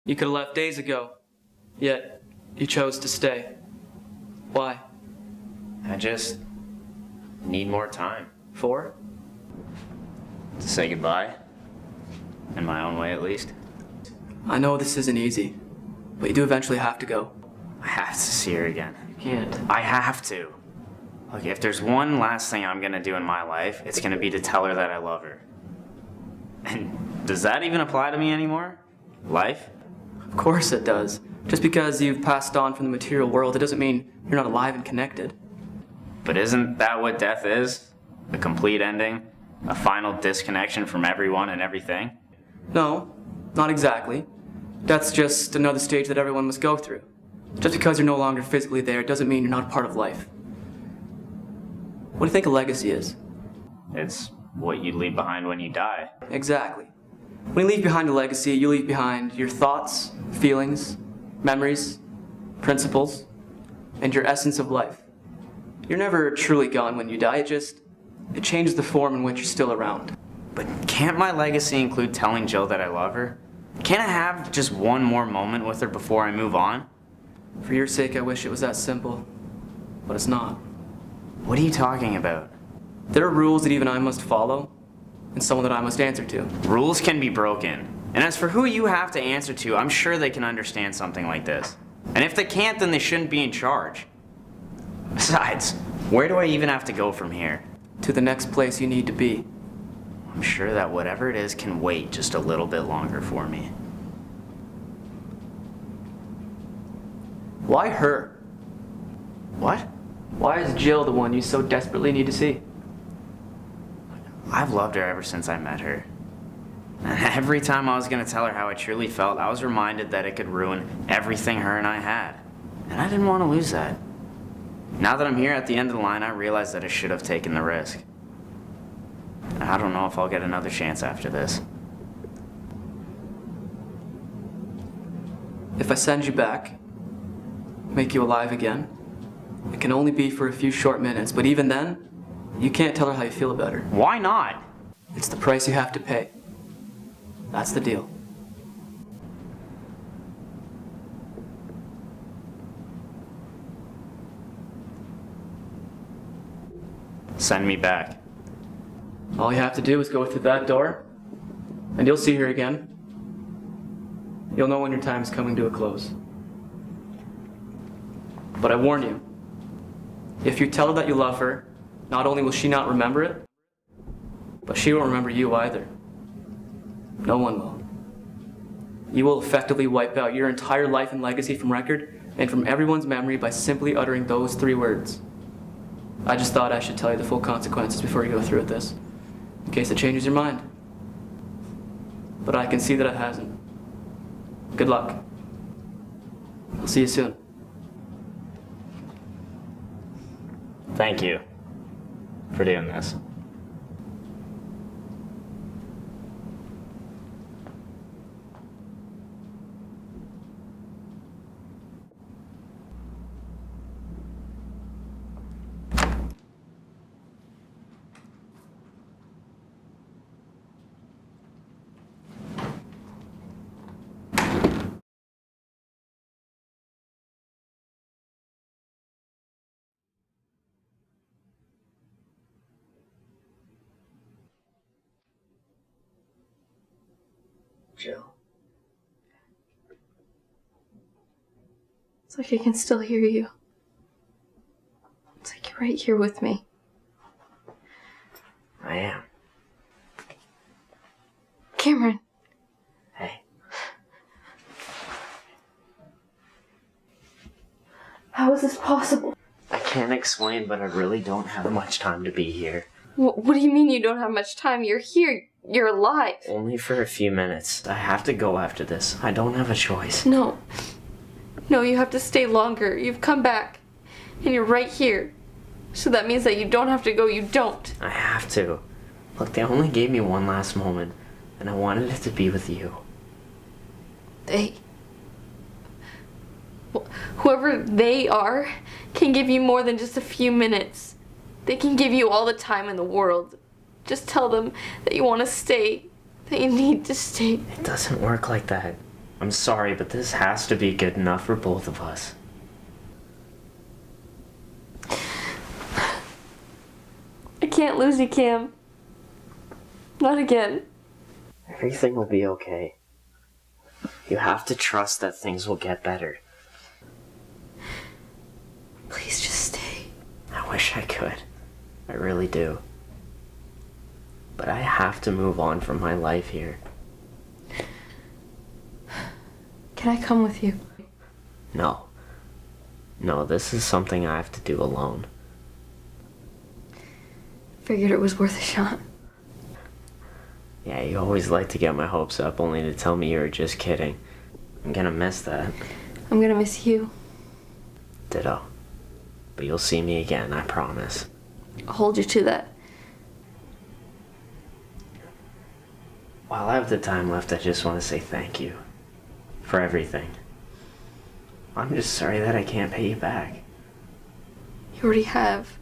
You could have left days ago, yet you chose to stay. Why? I just need more time. For? To say goodbye. In my own way, at least. I know this isn't easy, but you do eventually have to go. I have to see her again. You can't. I have to. Look, if there's one last thing I'm gonna do in my life, it's gonna be to tell her that I love her. And does that even apply to me anymore? Life? Of course it does. Just because you've passed on from the material world, it doesn't mean you're not alive and connected. But isn't that what death is? A complete ending? A final disconnection from everyone and everything? No, not exactly. Death's just another stage that everyone must go through. Just because you're no longer physically there doesn't mean you're not a part of life. What do you think a legacy is? It's what you leave behind when you die. Exactly. When you leave behind a legacy, you leave behind your thoughts, feelings, memories, principles, and your essence of life. You're never truly gone when you die, it changes the form in which you're still around. But can't my legacy include telling Jill that I love her? Can't I have just one more moment with her before I move on? For your sake, I wish it was that simple, but it's not. What are you talking about? There are rules that even I must follow, and someone that I must answer to. Rules can be broken. And as for who you have to answer to, I'm sure they can understand something like this. And if they can't, then they shouldn't be in charge. Besides, where do I even have to go from here? To the next place you need to be. I'm sure that whatever it is can wait just a little bit longer for me. Why her? What? Why is Jill the one you so desperately need to see? I've loved her ever since I met her. And every time I was gonna tell her how I truly felt, I was reminded that it could ruin everything her and I had. And I didn't want to lose that. Now that I'm here at the end of the line, I realize that I should have taken the risk. I don't know if I'll get another chance after this. If I send you back, make you alive again, it can only be for a few short minutes, but even then, you can't tell her how you feel about her. Why not? It's the price you have to pay. That's the deal. Send me back. All you have to do is go through that door, and you'll see her again. You'll know when your time is coming to a close. But I warn you, if you tell her that you love her, not only will she not remember it, but she won't remember you either. No one will. You will effectively wipe out your entire life and legacy from record and from everyone's memory by simply uttering those 3 words. I just thought I should tell you the full consequences before you go through with this, in case it changes your mind. But I can see that it hasn't. Good luck. I'll see you soon. Thank you for doing this. Jill. It's like I can still hear you. It's like you're right here with me. I am. Cameron. Hey. How is this possible? I can't explain, but I really don't have much time to be here. What do you mean you don't have much time? You're here. You're alive. Only for a few minutes. I have to go after this. I don't have a choice. No. No, you have to stay longer. You've come back. And you're right here. So that means that you don't have to go. You don't. I have to. Look, they only gave me one last moment, and I wanted it to be with you. They... Whoever they are can give you more than just a few minutes. They can give you all the time in the world. Just tell them that you want to stay, that you need to stay. It doesn't work like that. I'm sorry, but this has to be good enough for both of us. I can't lose you, Cam. Not again. Everything will be okay. You have to trust that things will get better. Please just stay. I wish I could. I really do. But I have to move on from my life here. Can I come with you? No. No, this is something I have to do alone. Figured it was worth a shot. Yeah, you always like to get my hopes up only to tell me you were just kidding. I'm gonna miss that. I'm gonna miss you. Ditto. But you'll see me again, I promise. I'll hold you to that. While I have the time left, I just want to say thank you. For everything. I'm just sorry that I can't pay you back. You already have.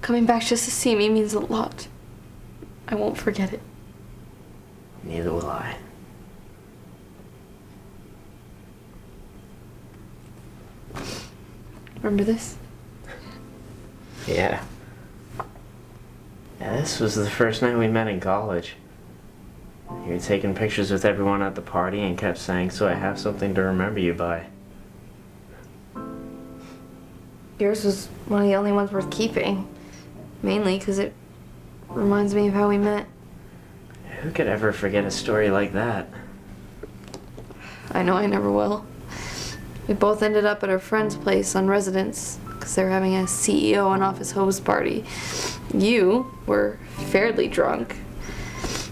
Coming back just to see me means a lot. I won't forget it. Neither will I. Remember this? Yeah. Yeah, this was the first night we met in college. You were taking pictures with everyone at the party and kept saying, so I have something to remember you by. Yours was one of the only ones worth keeping. Mainly because it reminds me of how we met. Who could ever forget a story like that? I know I never will. We both ended up at our friend's place on residence because they were having a CEO and office hose party. You were fairly drunk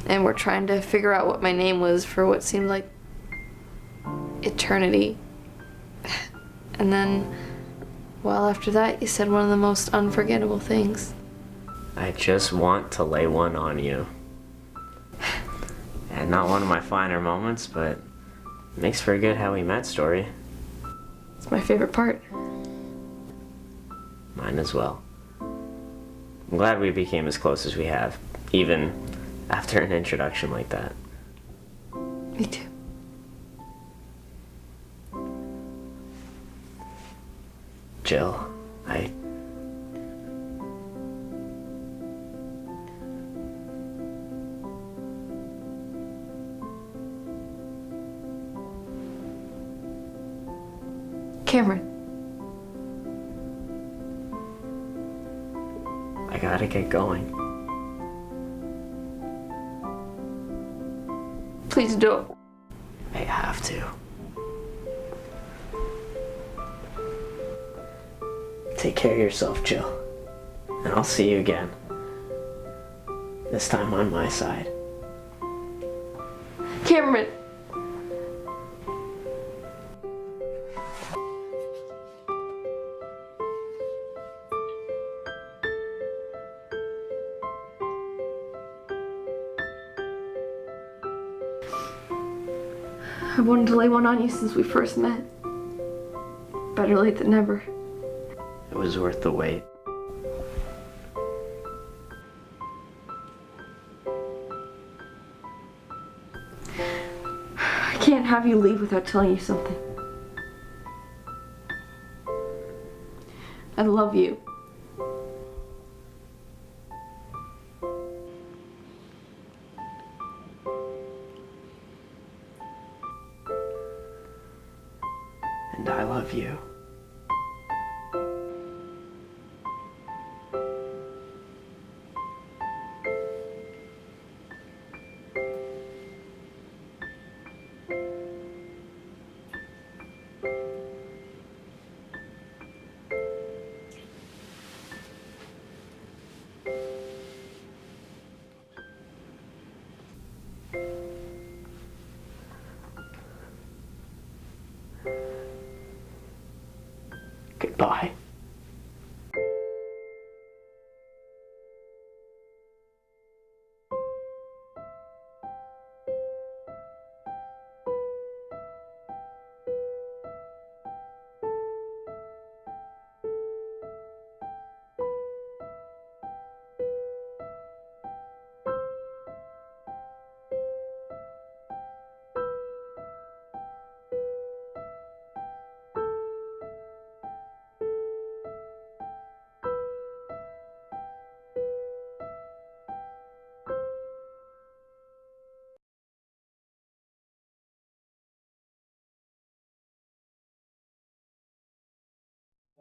and were trying to figure out what my name was for what seemed like eternity. And then, well, after that, you said one of the most unforgettable things. I just want to lay one on you. And not one of my finer moments, but makes for a good how we met story. It's my favorite part. Mine as well. I'm glad we became as close as we have, even after an introduction like that. Me too. Jill, Cameron. I gotta get going. Please don't. I have to. Take care of yourself, Jill. And I'll see you again. This time on my side. Cameron. I wanted to lay one on you since we first met. Better late than never. It was worth the wait. I can't have you leave without telling you something. I love you. And I love you.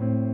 you.